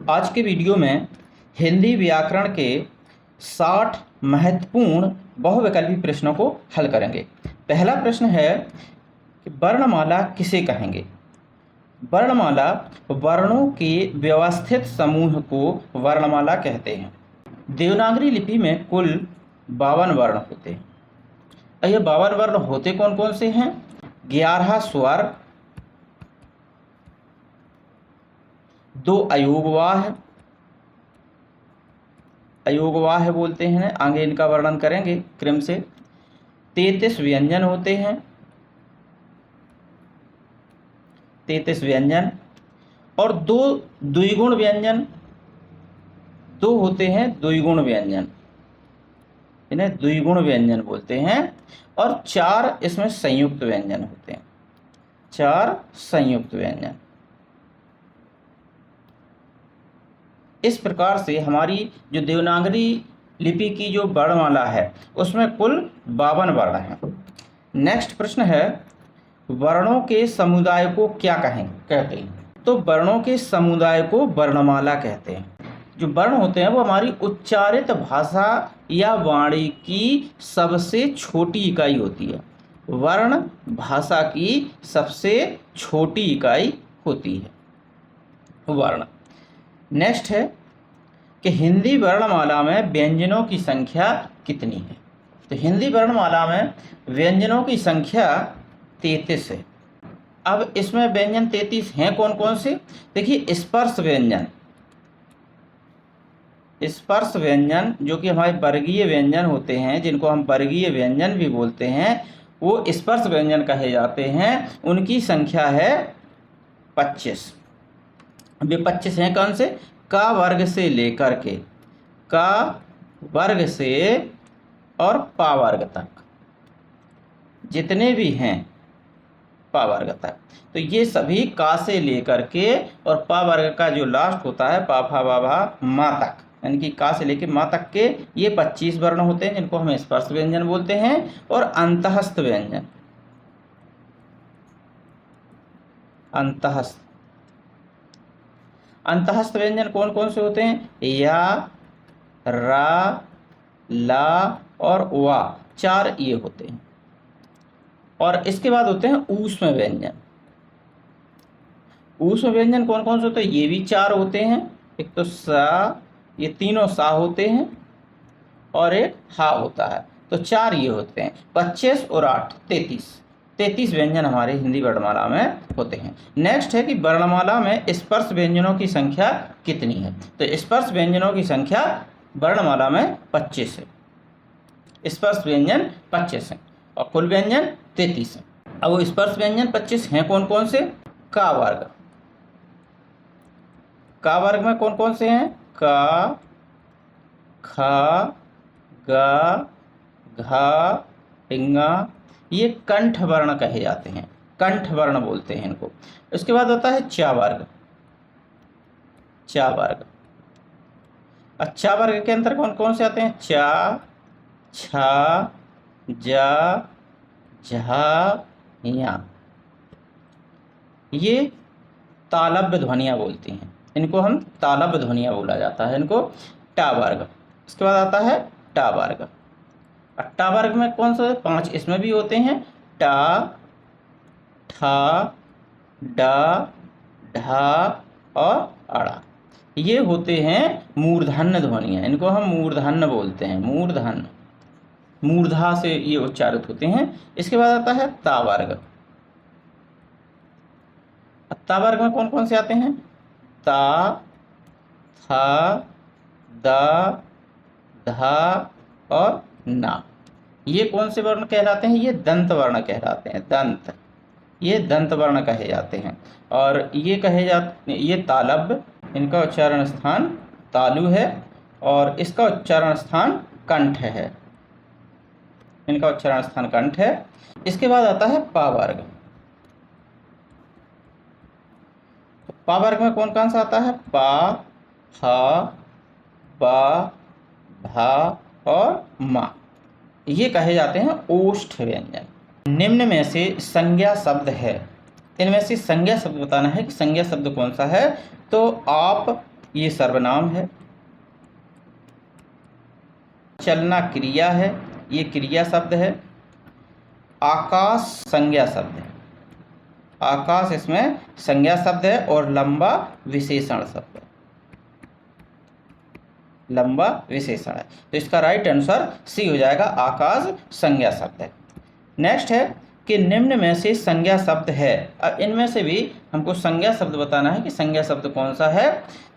आज के वीडियो में हिंदी व्याकरण के 60 महत्वपूर्ण बहुविकल्पी प्रश्नों को हल करेंगे। पहला प्रश्न है कि वर्णमाला किसे कहेंगे। वर्णमाला वर्णों के व्यवस्थित समूह को वर्णमाला कहते हैं। देवनागरी लिपि में कुल 52 वर्ण होते हैं। ये 52 वर्ण होते कौन कौन से हैं? 11 स्वर, 2 अयोगवाह, अयोगवाह बोलते हैं, आगे इनका वर्णन करेंगे क्रम से। 33 व्यंजन होते हैं, 33 व्यंजन, और 2 द्विगुण व्यंजन, 2 होते हैं द्विगुण व्यंजन, इन्हें द्विगुण व्यंजन बोलते हैं। और 4 इसमें संयुक्त व्यंजन होते हैं, 4 संयुक्त व्यंजन। इस प्रकार से हमारी जो देवनागरी लिपि की जो वर्णमाला है उसमें कुल 52 वर्ण हैं। नेक्स्ट प्रश्न है, वर्णों के समुदाय को क्या कहते हैं? तो वर्णों के समुदाय को वर्णमाला कहते हैं। जो वर्ण होते हैं वो हमारी उच्चारित भाषा या वाणी की सबसे छोटी इकाई होती है। वर्ण भाषा की सबसे छोटी इकाई होती है वर्ण। नेक्स्ट है कि हिंदी वर्णमाला में व्यंजनों की संख्या कितनी है? तो हिंदी वर्णमाला में व्यंजनों की संख्या 33 है। अब इसमें व्यंजन 33 हैं कौन कौन से? देखिए, स्पर्श व्यंजन, स्पर्श व्यंजन जो कि हमारे वर्गीय व्यंजन होते हैं, जिनको हम वर्गीय व्यंजन भी बोलते हैं, वो स्पर्श व्यंजन कहे जाते हैं। उनकी संख्या है 25। अब ये 25 हैं कौन से? का वर्ग से लेकर के, का वर्ग से और पा वर्ग तक, जितने भी हैं पा वर्ग तक, तो ये सभी का से लेकर के और पा वर्ग का जो लास्ट होता है पा फा बा भा मा तक, यानी कि का से लेकर मा तक के ये 25 वर्ण होते हैं, जिनको हम स्पर्श व्यंजन बोलते हैं। और अंतःस्थ व्यंजन, अंतःस्थ अंतःस्थ व्यंजन कौन कौन से होते हैं? या, रा, ला और वा, 4 ये होते हैं। और इसके बाद होते हैं ऊष्म व्यंजन। ऊष्म व्यंजन कौन कौन से होते हैं? ये भी 4 होते हैं। एक तो सा, ये तीनों सा होते हैं, और एक हा होता है, तो 4 ये होते हैं। 25 और 8 33 व्यंजन हमारे हिंदी वर्णमाला में होते हैं। नेक्स्ट है कि वर्णमाला में स्पर्श व्यंजनों की संख्या कितनी है? तो स्पर्श व्यंजनों की संख्या वर्णमाला में 25 है। स्पर्श व्यंजन 25 है और कुल व्यंजन 33 है। अब वो स्पर्श व्यंजन 25 हैं कौन कौन से? का वर्ग, का वर्ग में कौन कौन से हैं? का, खा, गा, घा, ढिंगा, ये कंठ वर्ण कहे जाते हैं, कंठ वर्ण बोलते हैं इनको। इसके बाद होता है चा वर्ग, चा वर्ग। चा वर्ग के अंदर कौन कौन से आते हैं? चा, छा, जा, झा, या, ये तालव्य ध्वनियाँ बोलती हैं, इनको हम तालव्य ध्वनियाँ बोला जाता है, इनको टा वर्ग। इसके बाद आता है टा वर्ग। टा वर्ग में कौन सा? 5 इसमें भी होते हैं, टा, ठा, डा, ढा और अड़ा, ये होते हैं मूर्धन्य ध्वनियाँ, इनको हम मूर्धन्य बोलते हैं, मूर्धन्य, मूर्धा से ये उच्चारित होते हैं। इसके बाद आता है ता वर्ग। ता वर्ग में कौन कौन से आते हैं? ता, था, दा, धा और ना, ये कौन से वर्ण कहलाते हैं? ये दंत वर्ण कहलाते हैं, दंत, ये दंत वर्ण कहे जाते हैं। और ये कहे जाते, ये तालव्य, इनका उच्चारण स्थान तालु है और इसका उच्चारण स्थान कंठ है, इनका उच्चारण स्थान कंठ है। इसके बाद आता है पा वर्ग। तो पा वर्ग में कौन कौन सा आता है? पा, फा, बा, भा और मा, ये कहे जाते हैं ओष्ठ व्यंजन। निम्न में से संज्ञा शब्द है, इनमें से संज्ञा शब्द बताना है कि संज्ञा शब्द कौन सा है। तो आप ये सर्वनाम है। चलना क्रिया है, ये क्रिया शब्द है। आकाश संज्ञा शब्द है, आकाश इसमें संज्ञा शब्द है। और लंबा विशेषण शब्द है, लंबा विशेषण है। तो इसका राइट आंसर सी हो जाएगा, आकाश संज्ञा शब्द है। नेक्स्ट है कि निम्न में से संज्ञा शब्द है। अब इनमें से भी हमको संज्ञा शब्द बताना है कि संज्ञा शब्द कौन सा है।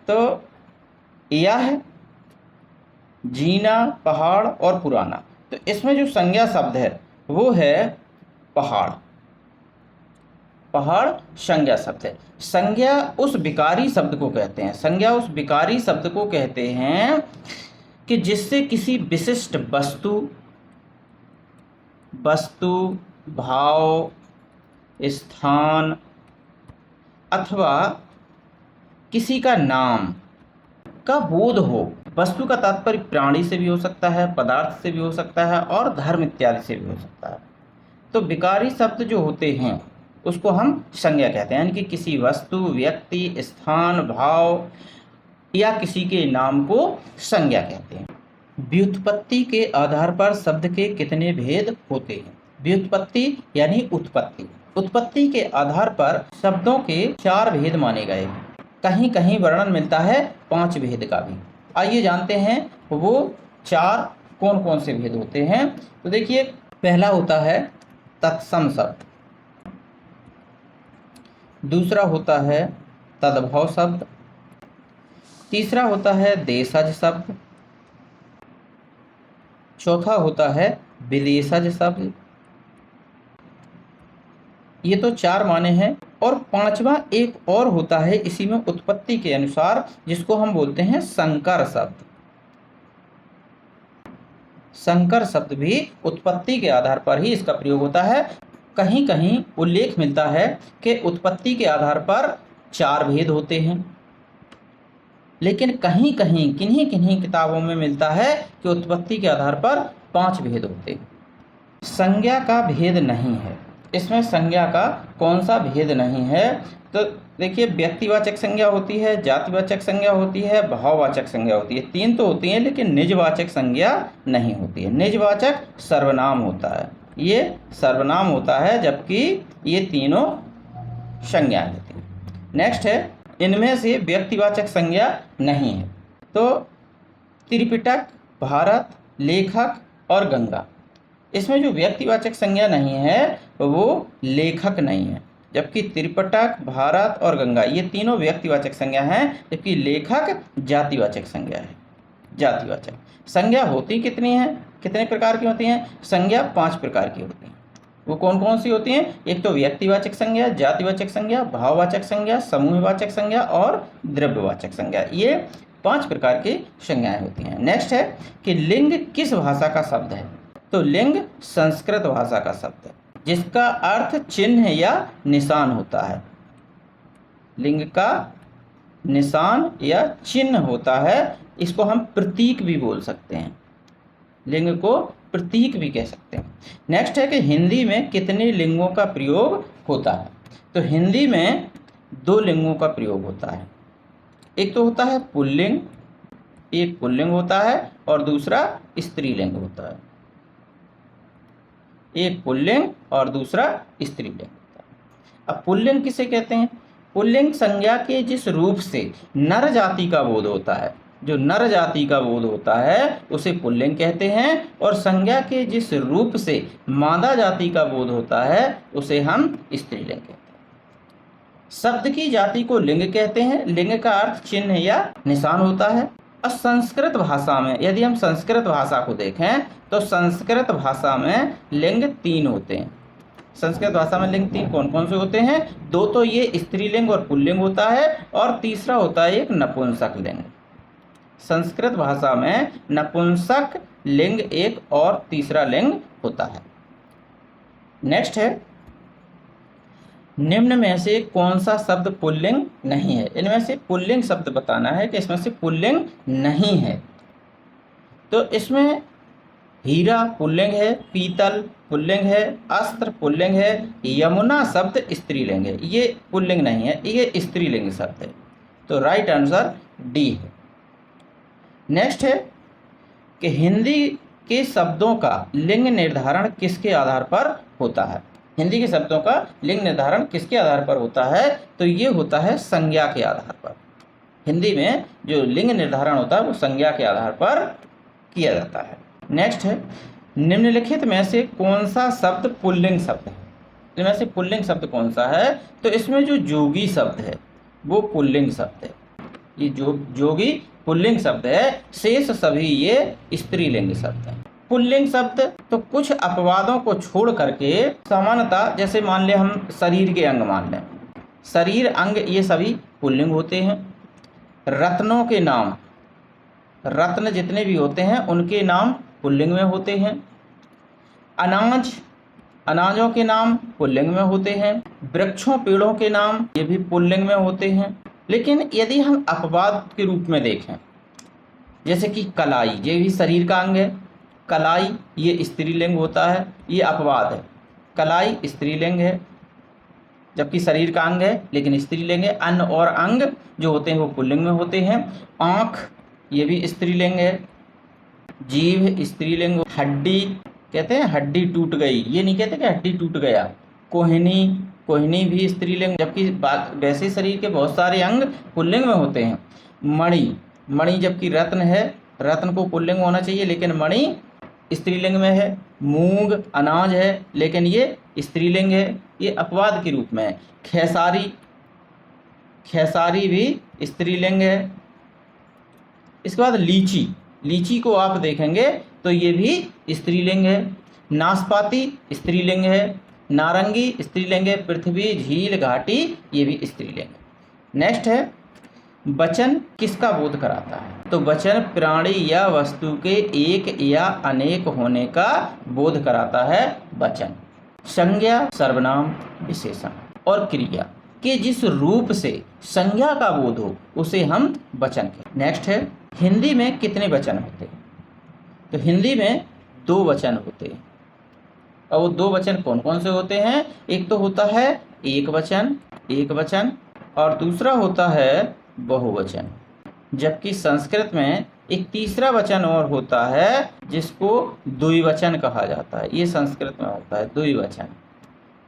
तो यह है जीना, पहाड़ और पुराना। तो इसमें जो संज्ञा शब्द है वो है पहाड़, पहाड़ संज्ञा शब्द है। संज्ञा उस विकारी शब्द को कहते हैं, संज्ञा उस विकारी शब्द को कहते हैं कि जिससे किसी विशिष्ट वस्तु, भाव, स्थान अथवा किसी का नाम का बोध हो। वस्तु का तात्पर्य प्राणी से भी हो सकता है, पदार्थ से भी हो सकता है और धर्म इत्यादि से भी हो सकता है। तो विकारी शब्द जो होते हैं उसको हम संज्ञा कहते हैं, यानी कि किसी वस्तु, व्यक्ति, स्थान, भाव या किसी के नाम को संज्ञा कहते हैं। व्युत्पत्ति के आधार पर शब्द के कितने भेद होते हैं? व्युत्पत्ति यानी उत्पत्ति, उत्पत्ति के आधार पर शब्दों के 4 भेद माने गए। कहीं कहीं वर्णन मिलता है 5 भेद का भी। आइए जानते हैं वो 4 कौन कौन से भेद होते हैं। तो देखिए, पहला होता है तत्सम शब्द, दूसरा होता है तद्भव शब्द, तीसरा होता है देशज शब्द, चौथा होता है विदेशज शब्द। ये तो 4 माने हैं। और 5वां एक और होता है इसी में उत्पत्ति के अनुसार, जिसको हम बोलते हैं संकर शब्द। संकर शब्द भी उत्पत्ति के आधार पर ही इसका प्रयोग होता है। कहीं कहीं उल्लेख मिलता है कि उत्पत्ति के आधार पर 4 भेद होते हैं, लेकिन कहीं कहीं किन्हीं किन्हीं किताबों में मिलता है कि उत्पत्ति के आधार पर 5 भेद होते हैं। संज्ञा का भेद नहीं है, इसमें संज्ञा का कौन सा भेद नहीं है? तो देखिए, व्यक्तिवाचक संज्ञा होती है, जातिवाचक संज्ञा होती है, भाववाचक संज्ञा होती है। 3 तो होती हैं, लेकिन निजवाचक संज्ञा नहीं होती है। निजवाचक सर्वनाम होता है, ये सर्वनाम होता है, जबकि ये तीनों संज्ञाएं होती हैं। नेक्स्ट है, इनमें से व्यक्तिवाचक संज्ञा नहीं है। तो त्रिपिटक, भारत, लेखक और गंगा, इसमें जो व्यक्तिवाचक संज्ञा नहीं है वो लेखक नहीं है, जबकि त्रिपिटक, भारत और गंगा ये तीनों व्यक्तिवाचक संज्ञा हैं, जबकि लेखक जातिवाचक संज्ञा है। जातिवाचक संज्ञा होती कितनी है, कितने प्रकार की होती हैं? संज्ञा 5 प्रकार की होती हैं। वो कौन कौन सी होती हैं? एक तो व्यक्तिवाचक संज्ञा, जातिवाचक संज्ञा, भाववाचक संज्ञा, समूहवाचक संज्ञा और द्रव्यवाचक संज्ञा। ये 5 प्रकार की संज्ञाएं होती हैं। नेक्स्ट है कि लिंग किस भाषा का शब्द है? तो लिंग संस्कृत भाषा का शब्द है, जिसका अर्थ चिन्ह या निशान होता है। लिंग का निशान या चिन्ह होता है, इसको हम प्रतीक भी बोल सकते हैं, लिंग को प्रतीक भी कह सकते हैं। नेक्स्ट है कि हिंदी में कितने लिंगों का प्रयोग होता है? तो हिंदी में 2 लिंगों का प्रयोग होता है। एक तो होता है पुल्लिंग, एक पुल्लिंग होता है और दूसरा स्त्रीलिंग होता है। एक पुल्लिंग और दूसरा स्त्रीलिंग होता है। अब पुल्लिंग किसे कहते हैं? पुल्लिंग संज्ञा के जिस रूप से नर जाति का बोध होता है, जो नर जाति का बोध होता है उसे पुल्लिंग कहते हैं, और संज्ञा के जिस रूप से मादा जाति का बोध होता है उसे हम स्त्रीलिंग कहते हैं। शब्द की जाति को लिंग कहते हैं। लिंग का अर्थ चिन्ह या निशान होता है। और संस्कृत भाषा में, यदि हम संस्कृत भाषा को देखें तो संस्कृत भाषा में लिंग 3 होते हैं। संस्कृत भाषा में लिंग 3 कौन कौन से होते हैं? 2 तो ये स्त्रीलिंग और पुल्लिंग होता है, और तीसरा होता है एक नपुंसक लिंग। संस्कृत भाषा में नपुंसक लिंग एक और तीसरा लिंग होता है। नेक्स्ट है, निम्न में से कौन सा शब्द पुल्लिंग नहीं है? इनमें से पुल्लिंग शब्द बताना है कि इसमें से पुल्लिंग नहीं है। तो इसमें हीरा पुल्लिंग है, पीतल पुल्लिंग है, अस्त्र पुल्लिंग है, यमुना शब्द स्त्रीलिंग है। ये पुल्लिंग नहीं है, ये स्त्रीलिंग शब्द है। तो राइट आंसर डी है। नेक्स्ट है कि हिंदी के शब्दों का लिंग निर्धारण किसके आधार पर होता है। हिंदी के शब्दों का लिंग निर्धारण किसके आधार पर होता है, तो ये होता है संज्ञा के आधार पर। हिंदी में जो लिंग निर्धारण होता है वो संज्ञा के आधार पर किया जाता है। नेक्स्ट है निम्नलिखित में से कौन सा शब्द पुल्लिंग शब्द है। इनमें से पुल्लिंग शब्द कौन सा है, तो इसमें जो जोगी शब्द है वो पुल्लिंग शब्द है। ये जोगी पुल्लिंग शब्द है, शेष सभी ये स्त्रीलिंग शब्द हैं। पुल्लिंग शब्द तो कुछ अपवादों को छोड़ करके सामान्यतः, जैसे मान ले हम शरीर के अंग मान लें, शरीर अंग ये सभी पुल्लिंग होते हैं। रत्नों के नाम, रत्न जितने भी होते हैं उनके नाम पुल्लिंग में होते हैं। अनाज, अनाजों के नाम पुल्लिंग में होते हैं। वृक्षों पेड़ों के नाम ये भी पुल्लिंग में होते हैं। लेकिन यदि हम अपवाद के रूप में देखें, जैसे कि कलाई, ये भी शरीर का अंग है, कलाई ये स्त्रीलिंग होता है, ये अपवाद है। कलाई स्त्रीलिंग है जबकि शरीर का अंग है लेकिन स्त्रीलिंग है। अन्न और अंग जो होते हैं वो पुल्लिंग में होते हैं। आँख ये भी स्त्रीलिंग है। जीभ स्त्रीलिंग। हड्डी कहते हैं हड्डी टूट गई, ये नहीं कहते कि हड्डी टूट गया। कोहनी, कोहनी भी स्त्रीलिंग, जबकि वैसे शरीर के बहुत सारे अंग पुल्लिंग में होते हैं। मणि, मणि जबकि रत्न है, रत्न को पुल्लिंग होना चाहिए लेकिन मणि स्त्रीलिंग में है। मूंग अनाज है लेकिन ये स्त्रीलिंग है, ये अपवाद के रूप में है। खेसारी, खेसारी भी स्त्रीलिंग है। इसके बाद लीची, लीची को आप देखेंगे तो ये भी स्त्रीलिंग है। नाशपाती स्त्रीलिंग है। नारंगी स्त्रीलिंग है। पृथ्वी, झील, घाटी ये भी स्त्रीलिंग है। नेक्स्ट है वचन किसका बोध कराता है, तो वचन प्राणी या वस्तु के एक या अनेक होने का बोध कराता है वचन। संज्ञा, सर्वनाम, विशेषण और क्रिया के जिस रूप से संज्ञा का बोध हो उसे हम वचन कहते हैं। नेक्स्ट है हिंदी में कितने वचन होते हैं, तो हिंदी में 2 वचन होते हैं। और वो 2 वचन कौन कौन से होते हैं, एक तो होता है एक वचन, एक वचन, और दूसरा होता है बहुवचन। जबकि संस्कृत में एक तीसरा वचन और होता है जिसको द्विवचन कहा जाता है, ये संस्कृत में होता है द्विवचन।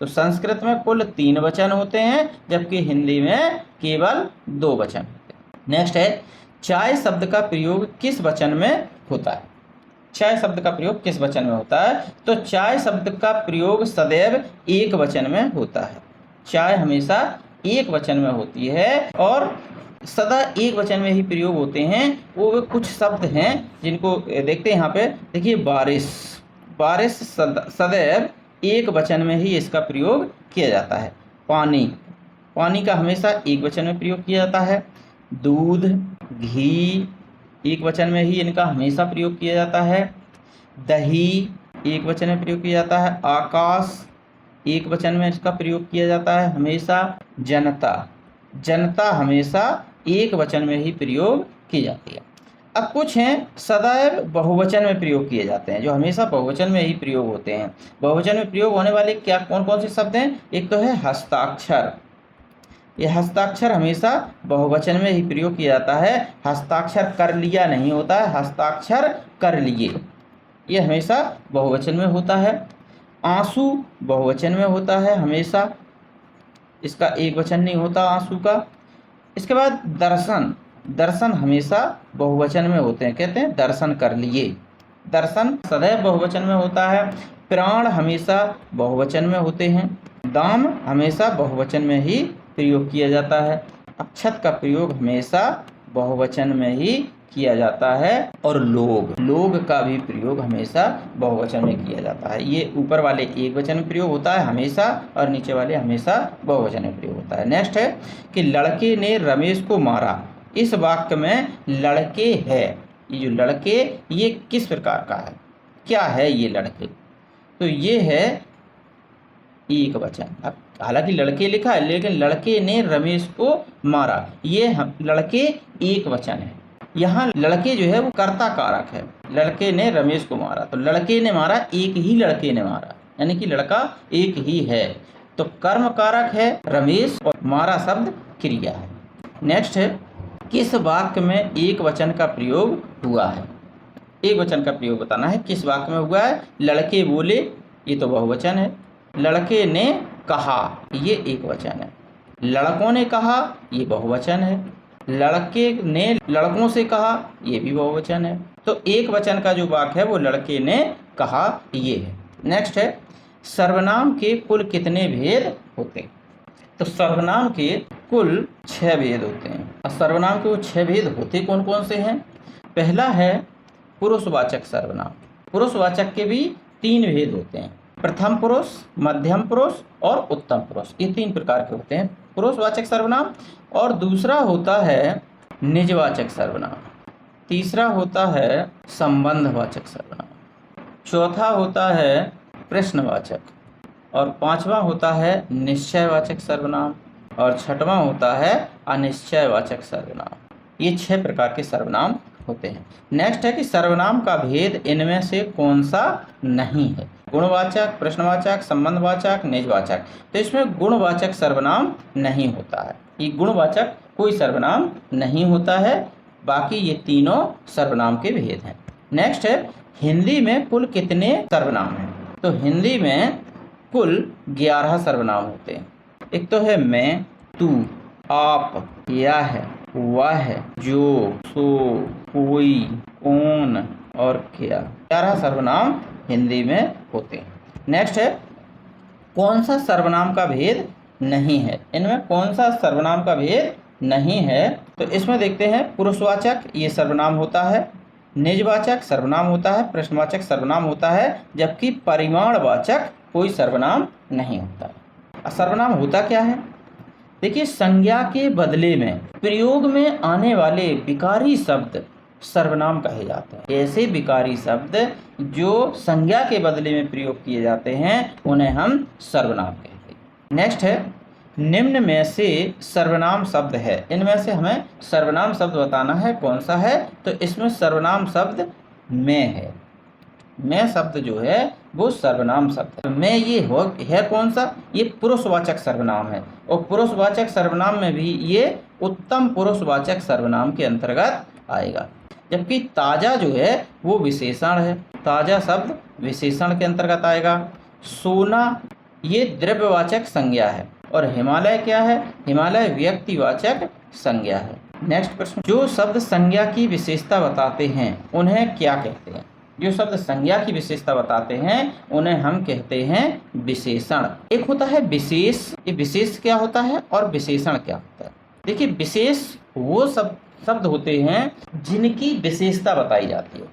तो संस्कृत में कुल 3 वचन होते हैं जबकि हिंदी में केवल 2 वचन होते हैं। नेक्स्ट है चाय शब्द का प्रयोग किस वचन में होता है। चाय शब्द का प्रयोग किस वचन में होता है, तो चाय शब्द का प्रयोग सदैव एक वचन में होता है। चाय हमेशा एक वचन में होती है और सदा एक वचन में ही प्रयोग होते हैं। वो कुछ शब्द हैं जिनको देखते हैं यहाँ पे, देखिए बारिश, बारिश सदैव एक वचन में ही इसका प्रयोग किया जाता है। पानी, पानी का हमेशा एक वचन में प्रयोग किया जाता है। दूध, घी एक वचन में ही इनका हमेशा प्रयोग किया जाता है। दही एक वचन में प्रयोग किया जाता है। आकाश एक वचन में इसका प्रयोग किया जाता है हमेशा। जनता, जनता हमेशा एक वचन में ही प्रयोग की जाती है। अब कुछ हैं सदैव बहुवचन में प्रयोग किए जाते हैं, जो हमेशा बहुवचन में ही प्रयोग होते हैं। बहुवचन में प्रयोग होने वाले क्या कौन कौन से शब्द हैं, एक तो है हस्ताक्षर। ये हस्ताक्षर हमेशा बहुवचन में ही प्रयोग किया जाता है। हस्ताक्षर कर लिया नहीं होता है, हस्ताक्षर कर लिए, ये हमेशा बहुवचन में होता है। आंसू बहुवचन में होता है हमेशा, इसका एक वचन नहीं होता आंसू का। इसके बाद दर्शन, दर्शन हमेशा बहुवचन में होते हैं, कहते हैं दर्शन कर लिए, दर्शन सदैव बहुवचन में होता है। प्राण हमेशा बहुवचन में होते हैं। दाम हमेशा बहुवचन में ही प्रयोग किया जाता है। अक्षत का प्रयोग हमेशा बहुवचन में ही किया जाता है। और लोग, लोग का भी प्रयोग हमेशा बहुवचन में किया जाता है। ये ऊपर वाले एक वचन में प्रयोग होता है हमेशा और नीचे वाले हमेशा बहुवचन में प्रयोग होता है। नेक्स्ट है कि लड़के ने रमेश को मारा, इस वाक्य में लड़के है, ये जो लड़के ये किस प्रकार का है, क्या है ये लड़के, तो ये है एक वचन। अब हालांकि लड़के लिखा है लेकिन लड़के ने रमेश को मारा, ये लड़के एक वचन है। यहाँ लड़के जो है वो कर्ता कारक है, लड़के ने रमेश को मारा, तो लड़के ने मारा, एक ही लड़के ने मारा, यानी कि लड़का एक ही है, तो कर्म कारक है रमेश और मारा शब्द क्रिया है। नेक्स्ट है किस वाक्य में एक वचन का प्रयोग हुआ है? एक वचन का प्रयोग बताना है, किस वाक्य में हुआ है? लड़के बोले, ये तो बहुवचन है। लड़के ने कहा, ये एक वचन है। लड़कों ने कहा, ये बहुवचन है। लड़के ने लड़कों से कहा, ये भी बहुवचन है। तो एक वचन का जो वाक्य है वो लड़के ने कहा, ये है। नेक्स्ट है, सर्वनाम के कुल कितने भेद होते हैं? तो सर्वनाम के कुल 6 भेद होते हैं। और सर्वनाम के वो 6 भेद होते कौन कौन से हैं? पहला है पुरुषवाचक सर्वनाम। पुरुषवाचक के भी 3 भेद होते हैं, प्रथम पुरुष, मध्यम पुरुष और उत्तम पुरुष। ये 3 प्रकार के होते हैं पुरुषवाचक सर्वनाम। और दूसरा होता है निजवाचक सर्वनाम। तीसरा होता है संबंधवाचक सर्वनाम। चौथा होता है प्रश्नवाचक। और पांचवा होता है निश्चयवाचक सर्वनाम। और छठवां होता है अनिश्चयवाचक सर्वनाम। ये 6 प्रकार के सर्वनाम होते हैं। नेक्स्ट है कि सर्वनाम का भेद इनमें से कौन सा नहीं है? गुणवाचक, प्रश्नवाचक, संबंधवाचक, निजवाचक। तो इसमें गुणवाचक सर्वनाम नहीं होता है। ये गुणवाचक कोई सर्वनाम नहीं होता है। बाकी ये तीनों सर्वनाम के भेद हैं। नेक्स्ट है, हिंदी में कुल कितने सर्वनाम हैं? तो हिंदी में कुल 11 सर्वनाम होते हैं। एक तो है मैं, तू, आप, यह, वह, जो, सो, कोई, कौन और क्या। 11 सर्वनाम हिंदी में होते हैं। नेक्स्ट है, कौन सा सर्वनाम का भेद नहीं है? इनमें कौन सा सर्वनाम का भेद नहीं है? तो इसमें देखते हैं, पुरुषवाचक ये सर्वनाम होता है, निजवाचक सर्वनाम होता है, प्रश्नवाचक सर्वनाम होता है, जबकि परिमाणवाचक कोई सर्वनाम नहीं होता है। सर्वनाम होता क्या है? देखिए, संज्ञा के बदले में प्रयोग में आने वाले विकारी शब्द सर्वनाम कहे जाते हैं। ऐसे विकारी शब्द जो संज्ञा के बदले में प्रयोग किए जाते हैं उन्हें हम सर्वनाम कहते हैं। नेक्स्ट है, निम्न में से सर्वनाम शब्द है। इनमें से हमें सर्वनाम शब्द बताना है, कौन सा है? तो इसमें सर्वनाम शब्द मैं है। मैं शब्द जो है वो सर्वनाम शब्द है। मैं ये है कौन सा? ये पुरुषवाचक सर्वनाम है। और पुरुषवाचक सर्वनाम में भी ये उत्तम पुरुषवाचक सर्वनाम के अंतर्गत आएगा। जबकि ताजा जो है वो विशेषण है। ताजा शब्द विशेषण के अंतर्गत आएगा। सोना ये द्रव्यवाचक संज्ञा है। और हिमालय क्या है? हिमालय व्यक्तिवाचक संज्ञा है। नेक्स्ट प्रश्न, जो शब्द संज्ञा की विशेषता बताते हैं उन्हें क्या कहते हैं? जो शब्द संज्ञा की विशेषता बताते हैं उन्हें हम कहते हैं विशेषण। एक होता है विशेष, ये विशेष क्या होता है और विशेषण क्या होता है? देखिए, विशेष वो शब्द होते हैं जिनकी विशेषता बताई जाती है।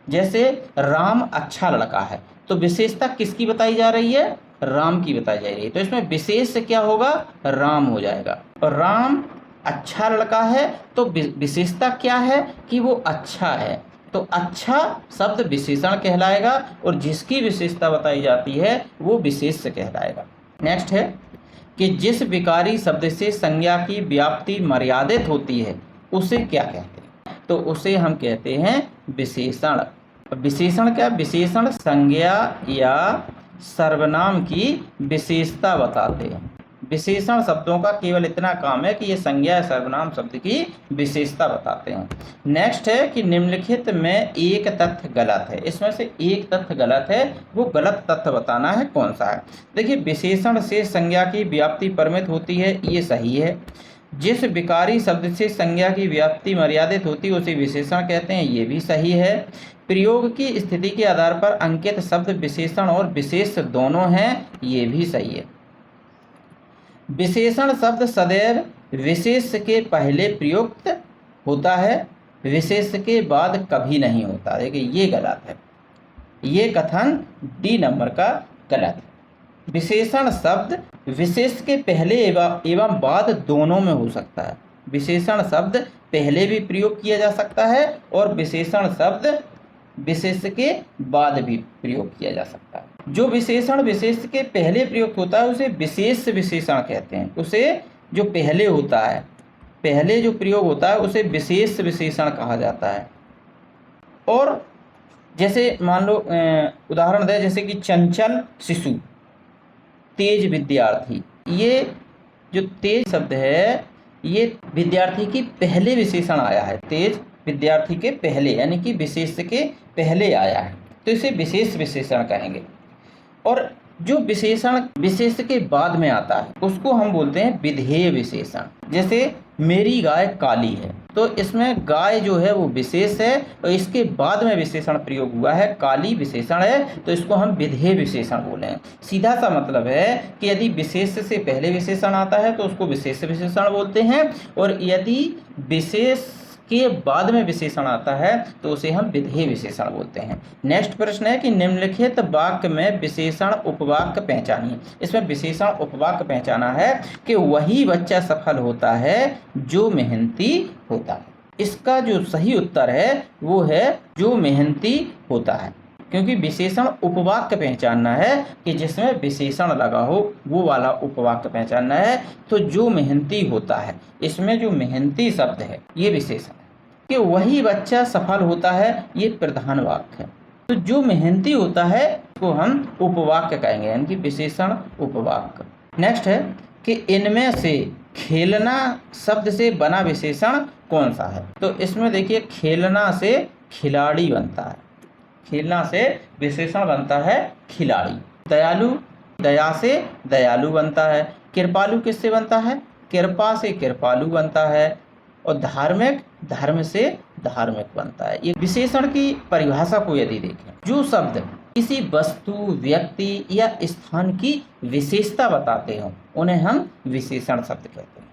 जैसे राम अच्छा लड़का है, तो विशेषता किसकी बताई जा रही है? राम की बताई जा रही है। तो इसमें विशेष क्या होगा? राम हो जाएगा। और राम अच्छा लड़का है तो विशेषता क्या है कि वो अच्छा है। तो अच्छा शब्द विशेषण कहलाएगा और जिसकी विशेषता बताई जाती है वो विशेष कहलाएगा। नेक्स्ट है कि जिस विकारी शब्द से संज्ञा की व्याप्ति मर्यादित होती है उसे क्या कहते हैं? तो उसे हम कहते हैं विशेषण। विशेषण क्या? विशेषण संज्ञा या सर्वनाम की विशेषता बताते हैं। विशेषण शब्दों का केवल इतना काम है कि ये संज्ञा या सर्वनाम शब्द की विशेषता बताते हैं। नेक्स्ट है कि निम्नलिखित में एक तथ्य गलत है। इसमें से एक तथ्य गलत है, वो गलत तथ्य बताना है, कौन सा है? देखिए, विशेषण से संज्ञा की व्याप्ति परिमित होती है, ये सही है। जिस विकारी शब्द से संज्ञा की व्याप्ति मर्यादित होती है उसे विशेषण कहते हैं, ये भी सही है। प्रयोग की स्थिति के आधार पर अंकित शब्द विशेषण और विशेष दोनों हैं, ये भी सही है। विशेषण शब्द सदैव विशेष के पहले प्रयुक्त होता है, विशेष के बाद कभी नहीं होता। देखिए, ये गलत है, ये कथन डी नंबर का गलत है। विशेषण शब्द विशेष के पहले एवं बाद दोनों में हो सकता है। विशेषण शब्द पहले भी प्रयोग किया जा सकता है और विशेषण शब्द विशेष के बाद भी प्रयोग किया जा सकता है। जो विशेषण विशेष के पहले प्रयुक्त होता है उसे विशेष विशेषण कहते हैं। उसे जो पहले होता है, पहले जो प्रयोग होता है उसे विशेष विशेषण कहा जाता है। और जैसे मान लो उदाहरण दें, जैसे कि चंचल शिशु, तेज विद्यार्थी। ये जो तेज शब्द है ये विद्यार्थी की पहले विशेषण आया है। तेज विद्यार्थी के पहले यानी कि विशेष के पहले आया है, तो इसे विशेष विशेषण कहेंगे। और जो विशेषण विशेष के बाद में आता है उसको हम बोलते हैं विधेय विशेषण। जैसे मेरी गाय काली है, तो इसमें गाय जो है वो विशेष है और इसके बाद में विशेषण प्रयोग हुआ है, काली विशेषण है, तो इसको हम विधेय विशेषण बोले हैं। सीधा सा मतलब है कि यदि विशेष से पहले विशेषण आता है तो उसको विशेष विशेषण बोलते हैं, और यदि विशेष के बाद में विशेषण आता है तो उसे हम विधेय विशेषण बोलते हैं। नेक्स्ट प्रश्न है कि निम्नलिखित वाक्य में विशेषण उपवाक्य पहचानिए। इसमें विशेषण उपवाक्य पहचाना है कि वही बच्चा सफल होता है जो मेहनती होता है। इसका जो सही उत्तर है वो है जो मेहनती होता है, क्योंकि विशेषण उपवाक्य पहचानना है कि जिसमें विशेषण लगा हो वो वाला उपवाक्य पहचानना है। तो जो मेहनती होता है, इसमें जो मेहनती शब्द है ये विशेषण है, कि वही बच्चा सफल होता है ये प्रधान वाक्य है। तो जो मेहनती होता है उसको हम उपवाक्य कहेंगे, यानी कि विशेषण उपवाक्य। नेक्स्ट है कि इनमें से खेलना शब्द से बना विशेषण कौन सा है। तो इसमें देखिए खेलना से खिलाड़ी बनता है, खेलना से विशेषण बनता है खिलाड़ी। दयालु दया से दयालु बनता है। कृपालु किससे बनता है, कृपा से कृपालु बनता है। और धार्मिक धर्म से धार्मिक बनता है। ये विशेषण की परिभाषा को यदि देखें, जो शब्द किसी वस्तु व्यक्ति या स्थान की विशेषता बताते हो उन्हें हम विशेषण शब्द कहते हैं।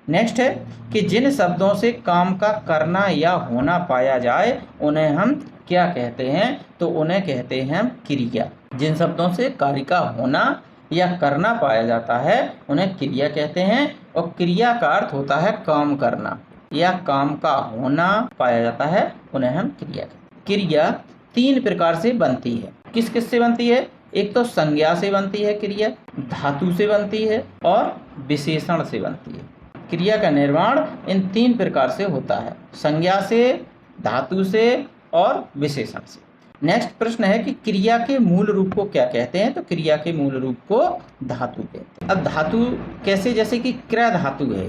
नेक्स्ट है कि जिन शब्दों से काम का करना या होना पाया जाए उन्हें हम क्या कहते हैं, तो उन्हें कहते हैं हम क्रिया। जिन शब्दों से कार्य का होना या करना पाया जाता है उन्हें क्रिया कहते हैं, और क्रिया का अर्थ होता है काम करना, या काम का होना पाया जाता है उन्हें हम क्रिया कहते हैं। क्रिया 3 प्रकार से बनती है। किस किस से बनती है, एक तो संज्ञा से बनती है क्रिया, धातु से बनती है और विशेषण से बनती है। क्रिया का निर्माण इन 3 प्रकार से होता है, संज्ञा से, धातु से और विशेषण से। नेक्स्ट प्रश्न है कि क्रिया के मूल रूप को क्या कहते हैं, तो क्रिया के मूल रूप को धातु कहते हैं। अब धातु कैसे, जैसे कि क्रय धातु है,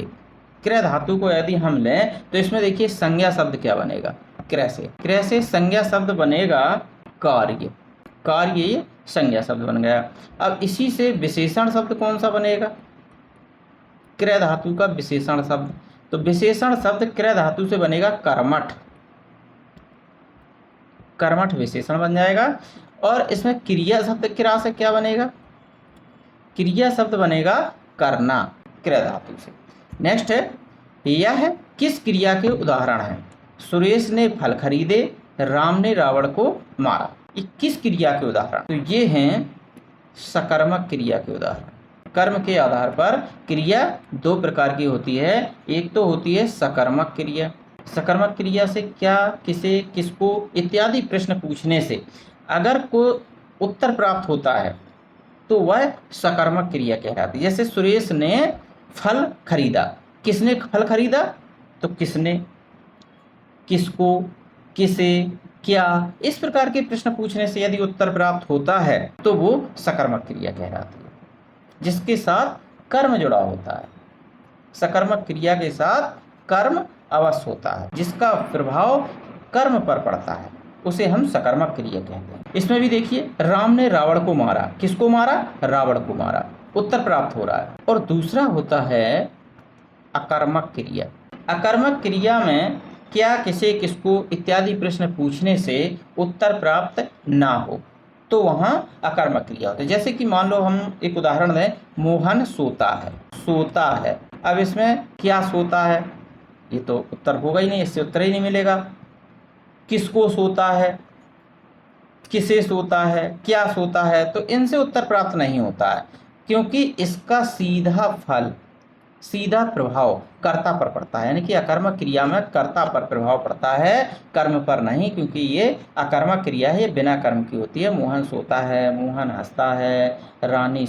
क्रय धातु को यदि हम लें तो इसमें देखिए संज्ञा शब्द क्या बनेगा, क्रय से संज्ञा शब्द बनेगा कार्य, कार्य संज्ञा शब्द बन गया। अब इसी से विशेषण शब्द कौन सा बनेगा, क्रय धातु का विशेषण शब्द, तो विशेषण शब्द क्रय धातु से बनेगा कर्मठ, कर्मठ विशेषण बन जाएगा। और इसमें क्रिया शब्द क्रिया से क्या बनेगा, क्रिया शब्द बनेगा करना, क्रय धातु से। नेक्स्ट है यह किस क्रिया के उदाहरण हैं, सुरेश ने फल खरीदे, राम ने रावण को मारा। ये किस क्रिया के उदाहरण, तो ये हैं सकर्मक क्रिया के उदाहरण। कर्म के आधार पर क्रिया 2 प्रकार की होती है, एक तो होती है सकर्मक क्रिया। सकर्मक क्रिया से क्या, किसे, किसको इत्यादि प्रश्न पूछने से अगर कोई उत्तर प्राप्त होता है तो वह सकर्मक क्रिया कहलाती है। जैसे सुरेश ने फल खरीदा, किसने फल खरीदा, तो किसने, किसको, किसे, क्या, इस प्रकार के प्रश्न पूछने से यदि उत्तर प्राप्त होता है तो वो सकर्मक क्रिया कहलाती है, जिसके साथ कर्म जुड़ा होता है। सकर्मक क्रिया के साथ कर्म अवश्य होता है, जिसका प्रभाव कर्म पर पड़ता है, उसे हम सकर्मक क्रिया कहते हैं। इसमें भी देखिए राम ने रावण को मारा, किसको मारा, रावण को मारा, उत्तर प्राप्त हो रहा है। और दूसरा होता है अकर्मक क्रिया। अकर्मक क्रिया में क्या, किसे, किसको इत्यादि प्रश्न पूछने से उत्तर प्राप्त ना हो तो वहाँ अकर्मक क्रिया होती है। जैसे कि मान लो हम एक उदाहरण दें, मोहन सोता है, सोता है। अब इसमें क्या सोता है, ये तो उत्तर होगा ही नहीं, इससे उत्तर ही नहीं मिलेगा। किसको सोता है, किसे सोता है, क्या सोता है, तो इनसे उत्तर प्राप्त नहीं होता है, क्योंकि इसका सीधा फल, सीधा प्रभाव कर्ता पर पड़ता है। यानी कि अकर्मक क्रिया में कर्ता पर प्रभाव पड़ता है, कर्म पर नहीं, क्योंकि ये अकर्मक क्रिया है, ये बिना कर्म की होती है। मोहन सोता है, मोहन हंसता है, रानी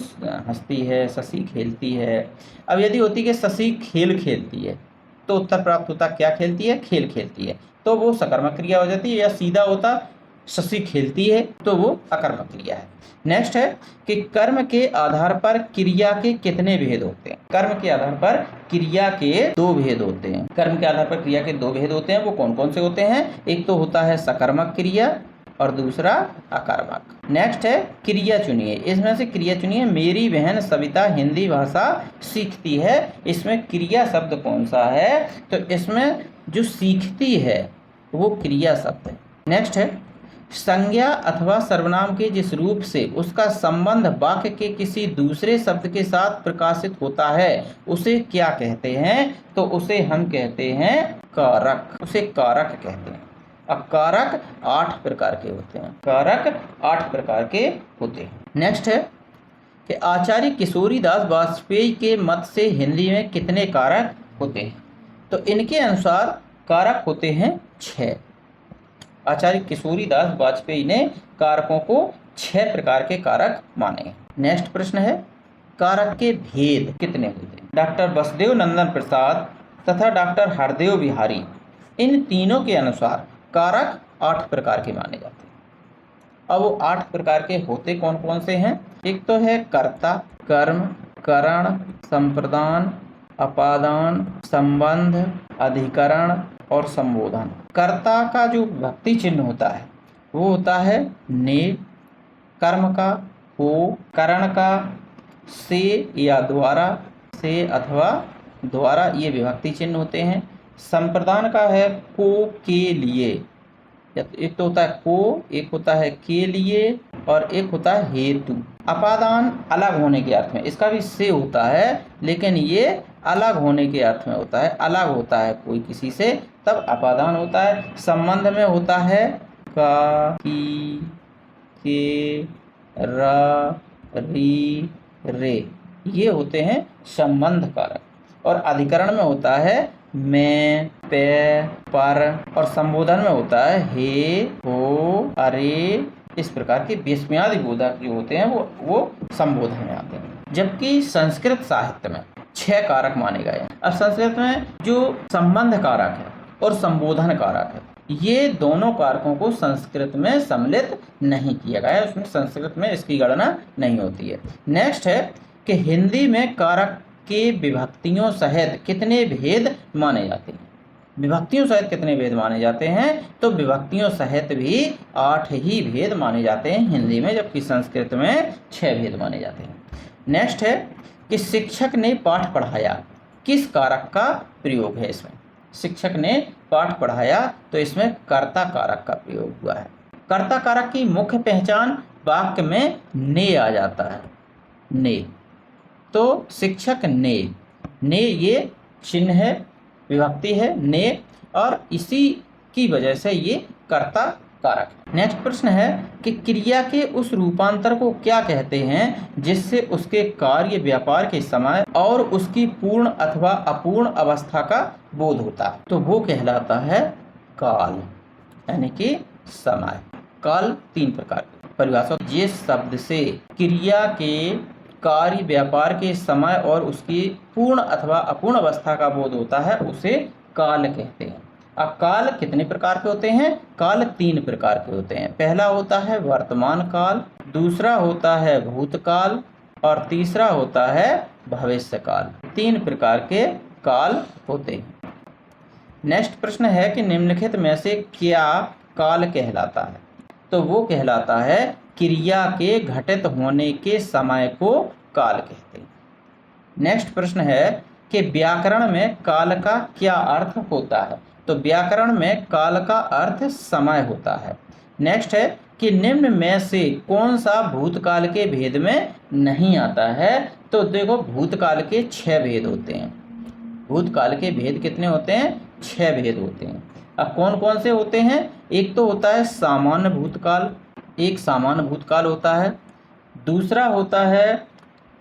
हंसती है, शशि खेलती है। अब यदि होती कि शशि खेल खेलती है तो उत्तर प्राप्त होता क्या खेलती है, खेल खेलती है, तो वो सकर्मक क्रिया हो जाती है। या सीधा होता शशि खेलती है, तो वो अकर्मक क्रिया है। नेक्स्ट है कि कर्म के आधार पर क्रिया के कितने भेद होते हैं। कर्म के आधार पर क्रिया के 2 भेद होते हैं। कर्म के आधार पर क्रिया के 2 भेद होते हैं, वो कौन कौन से होते हैं? एक तो होता है सकर्मक क्रिया और दूसरा अकर्मक। नेक्स्ट है क्रिया चुनिए, इसमें से क्रिया चुनिए। मेरी बहन सविता हिंदी भाषा सीखती है, इसमें क्रिया शब्द कौन सा है? तो इसमें जो सीखती है वो क्रिया शब्द है। नेक्स्ट है संज्ञा अथवा सर्वनाम के जिस रूप से उसका संबंध वाक्य के किसी दूसरे शब्द के साथ प्रकाशित होता है उसे क्या कहते हैं? तो उसे हम कहते हैं कारक, उसे कारक कहते हैं। अब कारक 8 प्रकार के होते हैं, कारक 8 प्रकार के होते हैं। नेक्स्ट है कि आचार्य किशोरीदास वाजपेयी के मत से हिंदी में कितने कारक होते हैं? तो इनके अनुसार कारक होते हैं 6। आचार्य किशोरीदास वाजपेयी ने कारकों को 6 प्रकार के कारक माने। नेक्स्ट प्रश्न है कारक के भेद कितने होते हैं? डॉक्टर वसुदेव नंदन प्रसाद तथा डॉक्टर हरदेव बिहारी, इन तीनों के अनुसार कारक 8 प्रकार के माने जाते हैं। अब वो 8 प्रकार के होते कौन कौन से हैं? एक तो है कर्ता, कर्म, करण, संप्रदान, अपादान, संबंध, अधिकरण और संबोधन। कर्ता का जो विभक्ति चिन्ह होता है वो होता है ने, कर्म का हो, करण का से या द्वारा, से अथवा द्वारा, ये विभक्ति चिन्ह होते हैं। संप्रदान का है को, के लिए, एक तो होता है को, एक होता है के लिए और एक होता है हेतु। अपादान अलग होने के अर्थ में, इसका भी से होता है लेकिन ये अलग होने के अर्थ में होता है, अलग होता है कोई किसी से, तब अपादान होता है। संबंध में होता है का, की, के, रा, री, रे, ये होते हैं संबंध कारक। और अधिकरण में होता है मैं, पे, पर, और संबोधन में होता है हे, हो, अरे। इस प्रकार के विस्मयादि बोधक जो होते हैं वो संबोधन में आते हैं। जबकि संस्कृत साहित्य में 6 कारक माने गए हैं। अब संस्कृत में जो संबंध कारक है और संबोधन कारक है, ये दोनों कारकों को संस्कृत में सम्मिलित नहीं किया गया है, उसमें संस्कृत में इसकी गणना नहीं होती है। नेक्स्ट है कि हिंदी में कारक के विभक्तियों सहित कितने भेद माने जाते हैं? विभक्तियों सहित कितने भेद माने जाते हैं? तो विभक्तियों सहित भी 8 ही भेद माने जाते हैं हिंदी में, जबकि संस्कृत में 6 भेद माने जाते हैं। नेक्स्ट है कि शिक्षक ने पाठ पढ़ाया, किस कारक का प्रयोग है इसमें? शिक्षक ने पाठ पढ़ाया, तो इसमें कर्ता कारक का प्रयोग हुआ है। कर्ता कारक की मुख्य पहचान वाक्य में ने आ जाता है, ने। तो शिक्षक ने ये चिन्ह है, विभक्ति है ने, और इसी की वजह से ये कर्ता कारक है। नेक्स्ट प्रश्न है कि क्रिया के उस रूपांतर को क्या कहते हैं जिससे उसके कार्य व्यापार के समय और उसकी पूर्ण अथवा अपूर्ण अवस्था का बोध होता है? तो वो कहलाता है काल, यानी कि समय। काल 3 प्रकार की परिभाषा। जिस शब्द से क्रिया के कार्य व्यापार के समय और उसकी पूर्ण अथवा अपूर्ण अवस्था का बोध होता है उसे काल कहते हैं। अब काल कितने प्रकार के होते हैं? काल 3 प्रकार के होते हैं। पहला होता है वर्तमान काल, दूसरा होता है भूतकाल और तीसरा होता है भविष्य काल। 3 प्रकार के काल होते हैं। नेक्स्ट प्रश्न है कि निम्नलिखित में से क्या काल कहलाता है? तो वो कहलाता है क्रिया के घटित होने के समय को काल कहते हैं। नेक्स्ट प्रश्न है कि व्याकरण में काल का क्या अर्थ होता है? तो व्याकरण में काल का अर्थ समय होता है। नेक्स्ट है कि निम्न में से कौन सा भूतकाल के भेद में नहीं आता है? तो देखो भूतकाल के 6 भेद होते हैं। भूतकाल के भेद कितने होते हैं? 6 भेद होते हैं। अब कौन कौन से होते हैं? एक तो होता है सामान्य भूतकाल, एक सामान्य भूतकाल होता है। दूसरा होता है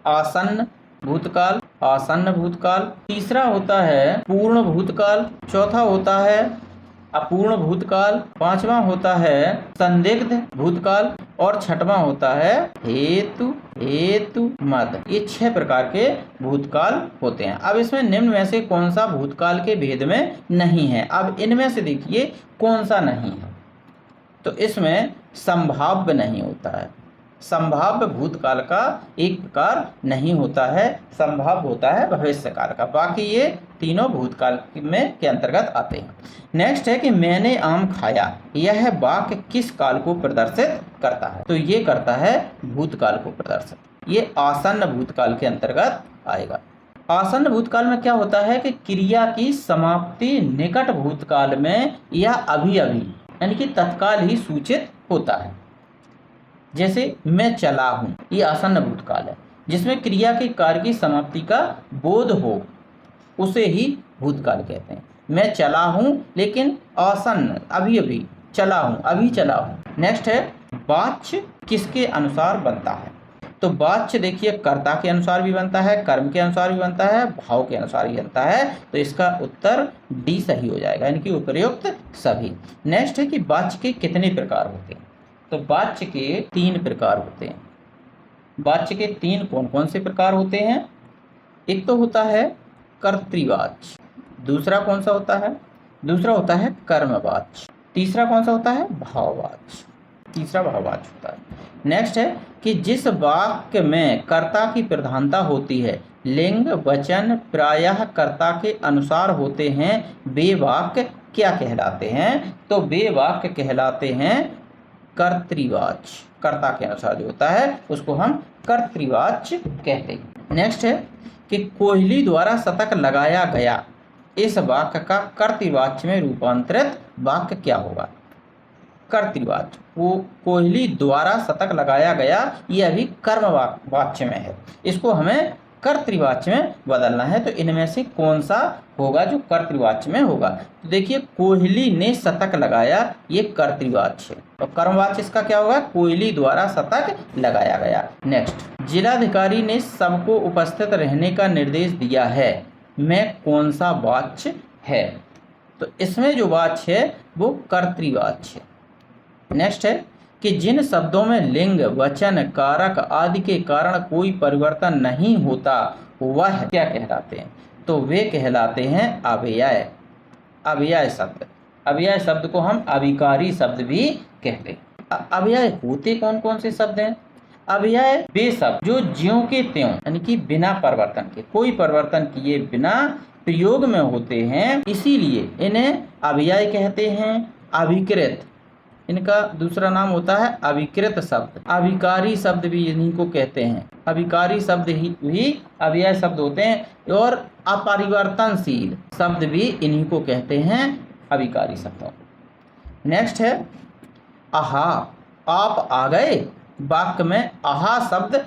आसन्न भूतकाल, आसन्न भूतकाल। तीसरा होता है पूर्ण भूतकाल। चौथा होता है अपूर्ण भूतकाल। पांचवा होता है संदिग्ध भूतकाल और छठवां होता है हेतु मद। ये 6 प्रकार के भूतकाल होते हैं। अब इसमें निम्न में से कौन सा भूतकाल के भेद में नहीं है? अब इनमें से देखिए कौन सा नहीं है। तो इसमें संभाव्य नहीं होता है। संभाव्य भूतकाल का एक प्रकार नहीं होता है, संभाव्य होता है भविष्यकाल का। बाकी ये तीनों भूतकाल में के अंतर्गत आते हैं। नेक्स्ट है कि मैंने आम खाया, यह वाक्य किस काल को प्रदर्शित करता है? तो ये करता है भूतकाल को प्रदर्शित, ये आसन्न भूतकाल के अंतर्गत आएगा। आसन्न भूतकाल में क्या होता है कि क्रिया की समाप्ति निकट भूतकाल में या अभी अभी यानी कि तत्काल ही सूचित होता है। जैसे मैं चला हूँ, ये आसन्न भूतकाल है, जिसमें क्रिया के कार्य की समाप्ति का बोध हो, उसे ही भूतकाल कहते हैं। मैं चला हूँ लेकिन आसन्न, अभी अभी चला हूँ, अभी चला हूँ। नेक्स्ट है वाच्य किसके अनुसार बनता है? तो वाच्य देखिए कर्ता के अनुसार भी बनता है, कर्म के अनुसार भी बनता है, भाव के अनुसार भी बनता है। तो इसका उत्तर डी सही हो जाएगा, यानी कि उपर्युक्त सभी। नेक्स्ट है कि वाच्य के कितने प्रकार होते हैं? तो वाच्य के 3 प्रकार होते हैं। वाच्य के 3 कौन कौन से प्रकार होते हैं? एक तो होता है कर्तृवाच्य, दूसरा कौन सा होता है? दूसरा होता है कर्मवाच्य, तीसरा कौन सा होता है? भाववाच्य, तीसरा भाववाच्य होता है। नेक्स्ट है कि जिस वाक्य में कर्ता की प्रधानता होती है, लिंग वचन प्रायः कर्ता के अनुसार होते हैं, वे वाक्य क्या कहलाते हैं? तो वे वाक्य कहलाते हैं कर्तृवाच्य। कर्ता के अनुसार जो होता है उसको हम कर्तृवाच्य कहते हैं। नेक्स्ट है कि कोहली द्वारा शतक लगाया गया, इस वाक्य का कर्तृवाच्य में रूपांतरित वाक्य क्या होगा? कर्तृवाच्य, वो कोहली द्वारा शतक लगाया गया, ये अभी कर्म वाच्य में है, इसको हमें कर्तृवाच्य में बदलना है। तो इनमें से कौन सा होगा जो कर्तृवाच्य में होगा? तो देखिए कोहली ने शतक लगाया, ये कर्तृवाच्य है, और कर्मवाच्य इसका क्या होगा? कोहली द्वारा शतक लगाया गया। नेक्स्ट, जिलाधिकारी ने सबको उपस्थित रहने का निर्देश दिया है, में कौन सा वाच्य है? तो इसमें जो वाच्य है वो कर्तृवाच्य है। नेक्स्ट है कि जिन शब्दों में लिंग वचन कारक आदि के कारण कोई परिवर्तन नहीं होता, वह क्या कहलाते हैं? तो वे कहलाते हैं अव्यय। अव्यय शब्द, अव्यय शब्द को हम अविकारी शब्द भी कहते हैं। अव्यय होते कौन कौन से शब्द हैं? अव्यय वे शब्द जो ज्यों के त्यों यानी कि बिना परिवर्तन के, कोई परिवर्तन किए बिना प्रयोग में होते हैं, इसीलिए इन्हें अव्यय कहते हैं। अविकृत, इनका दूसरा नाम होता है अविकृत शब्द। अविकारी शब्द भी इन्हीं को कहते हैं। अविकारी शब्द ही भी अव्यय शब्द होते हैं, और अपरिवर्तनशील शब्द भी इन्हीं को कहते हैं अविकारी शब्दों। नेक्स्ट है आहा, आप आ गए, वाक्य में आहा शब्द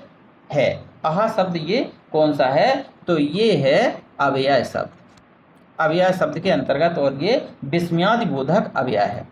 है। आहा शब्द ये कौन सा है? तो ये है अव्यय शब्द। अव्यय शब्द के अंतर्गत, और ये विस्मयादि बोधक अव्यय है,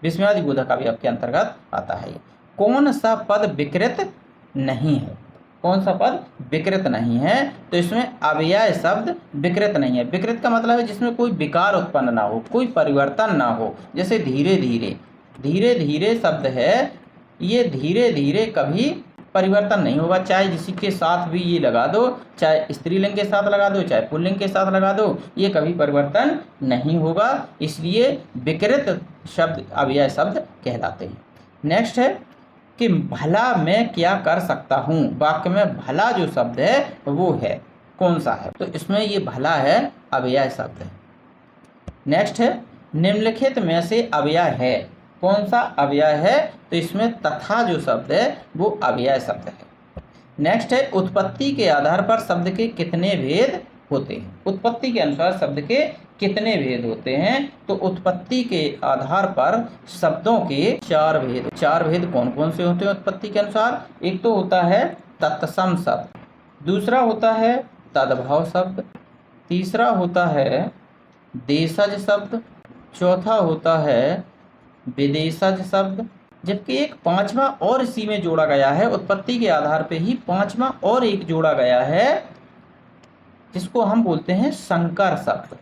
विस्मयादि बोधक अवयव के अंतर्गत आता है। कौन सा पद विकृत नहीं है? कौन सा पद विकृत नहीं है? तो इसमें अव्यय शब्द विकृत नहीं है। विकृत का मतलब है जिसमें कोई विकार उत्पन्न ना हो, कोई परिवर्तन ना हो। जैसे धीरे धीरे, धीरे धीरे शब्द है, ये धीरे धीरे कभी परिवर्तन नहीं होगा, चाहे जिसी के साथ भी ये लगा दो, चाहे स्त्रीलिंग के साथ लगा दो, चाहे पुल्लिंग के साथ लगा दो, ये कभी परिवर्तन नहीं होगा, इसलिए विकृत शब्द अव्यय शब्द कहलाते हैं। नेक्स्ट है कि भला मैं क्या कर सकता हूँ, वाक्य में भला जो शब्द है वो है, कौन सा है? तो इसमें ये भला है, अव्यय शब्द है। नेक्स्ट है निम्नलिखित में से अव्यय है, कौन सा अव्यय है? तो इसमें तथा जो शब्द है वो अव्यय शब्द है। नेक्स्ट है उत्पत्ति के आधार पर शब्द के कितने भेद होते हैं? उत्पत्ति के अनुसार शब्द के कितने भेद होते हैं? तो उत्पत्ति के आधार पर शब्दों के 4 भेद। 4 भेद कौन कौन से होते हैं उत्पत्ति के अनुसार? एक तो होता है तत्सम शब्द, दूसरा होता है तद्भव शब्द, तीसरा होता है देशज शब्द, चौथा होता है विदेशज शब्द, जबकि एक 5वां और इसी में जोड़ा गया है। उत्पत्ति के आधार पे ही 5वां और एक जोड़ा गया है, जिसको हम बोलते हैं संकर शब्द।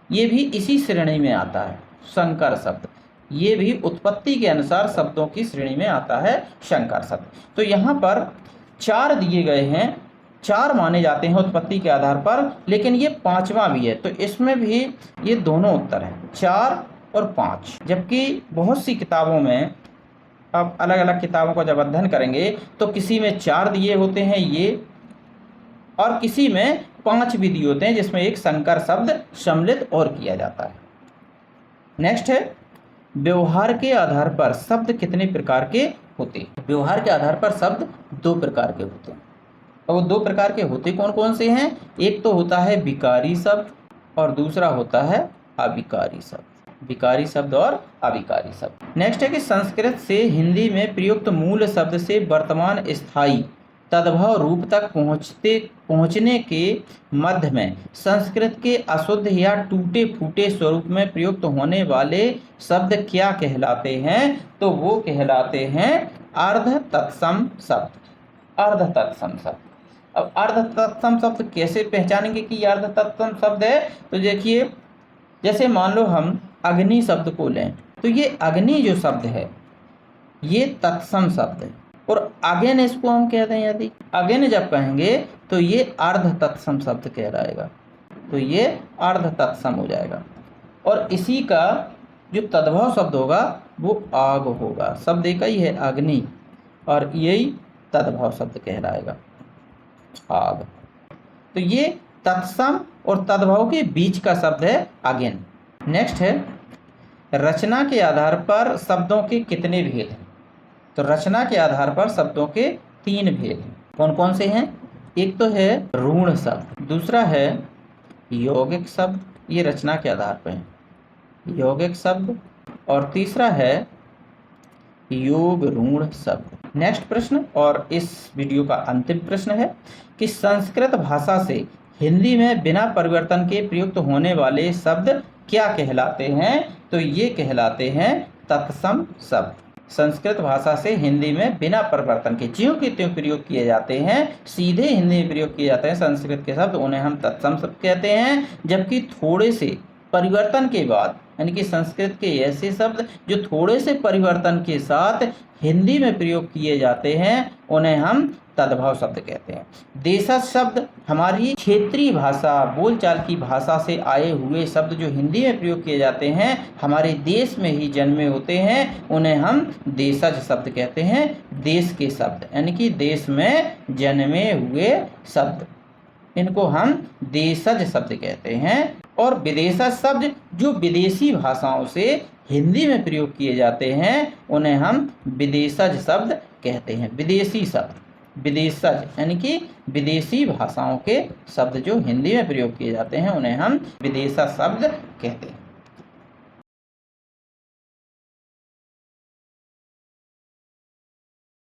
ये भी इसी श्रेणी में आता है, संकर शब्द। ये भी उत्पत्ति के अनुसार शब्दों की श्रेणी में आता है, संकर शब्द। तो यहाँ पर 4 दिए गए हैं, 4 माने जाते हैं उत्पत्ति के आधार पर, लेकिन ये 5वां भी है, तो इसमें भी ये दोनों उत्तर हैं, 4 और 5। जबकि बहुत सी किताबों में अब अलग अलग किताबों का जब अध्ययन करेंगे तो किसी में 4 दिए होते हैं ये, और किसी में 5 भी दिए होते हैं जिसमें एक संकर शब्द सम्मिलित और किया जाता है। नेक्स्ट है, व्यवहार के आधार पर शब्द कितने प्रकार के होते हैं? व्यवहार के आधार पर शब्द 2 प्रकार के होते हैं। और वो 2 प्रकार के होते कौन कौन से हैं? एक तो होता है विकारी शब्द और दूसरा होता है अविकारी शब्द। विकारी शब्द और अविकारी शब्द। नेक्स्ट है कि संस्कृत से हिंदी में प्रयुक्त मूल शब्द से वर्तमान स्थायी तद्भव रूप तक पहुँचने के मध्य में संस्कृत के अशुद्ध या टूटे फूटे स्वरूप में प्रयुक्त होने वाले शब्द क्या कहलाते हैं? तो वो कहलाते हैं अर्ध तत्सम शब्द। अर्ध तत्सम शब्द। अब अर्ध तत्सम शब्द कैसे पहचानेंगे कि ये अर्ध तत्सम शब्द है? तो देखिए, जैसे मान लो हम अग्नि शब्द को लें, तो ये अग्नि जो शब्द है ये तत्सम शब्द है, और अगेन इसको हम कहते हैं, यदि अगेन जब कहेंगे तो ये अर्ध तत्सम शब्द कहलाएगा, तो ये अर्ध तत्सम हो जाएगा। और इसी का जो तद्भव शब्द होगा वो आग होगा। शब्द एक ही है अग्नि, और यही तद्भव शब्द कहलाएगा आग। तो ये तत्सम और तद्भव के बीच का शब्द है अगेन। नेक्स्ट है, रचना के आधार पर शब्दों के कितने भेद हैं? तो रचना के आधार पर शब्दों के 3 भेद हैं। कौन कौन से हैं? एक तो है ऋण शब्द, दूसरा है यौगिक शब्द, ये रचना के आधार पर है यौगिक शब्द, और तीसरा है योग ऋण शब्द। नेक्स्ट प्रश्न और इस वीडियो का अंतिम प्रश्न है कि संस्कृत भाषा से हिंदी में बिना परिवर्तन के प्रयुक्त होने वाले शब्द क्या कहलाते हैं? तो ये कहलाते हैं तत्सम शब्द। संस्कृत भाषा से हिंदी में बिना परिवर्तन के ज्यों के त्यों प्रयोग किए जाते हैं, सीधे हिंदी में प्रयोग किए जाते हैं संस्कृत के शब्द, उन्हें हम तत्सम शब्द कहते हैं। जबकि थोड़े से परिवर्तन के बाद, यानी कि संस्कृत के ऐसे शब्द जो थोड़े से परिवर्तन के साथ हिंदी में प्रयोग किए जाते हैं, उन्हें हम तद्भव शब्द कहते हैं। देशज शब्द हमारी क्षेत्रीय भाषा, बोलचाल की भाषा से आए हुए शब्द जो हिंदी में प्रयोग किए जाते हैं, हमारे देश में ही जन्मे होते हैं, उन्हें हम देशज शब्द कहते हैं। देश के शब्द यानी कि देश में जन्मे हुए शब्द, इनको हम देशज शब्द कहते हैं। और विदेशज शब्द जो विदेशी भाषाओं से हिंदी में प्रयोग किए जाते हैं, उन्हें हम विदेशज शब्द कहते हैं। विदेशी शब्द, विदेशज यानी कि विदेशी भाषाओं के शब्द जो हिंदी में प्रयोग किए जाते हैं, उन्हें हम विदेशज शब्द कहते हैं।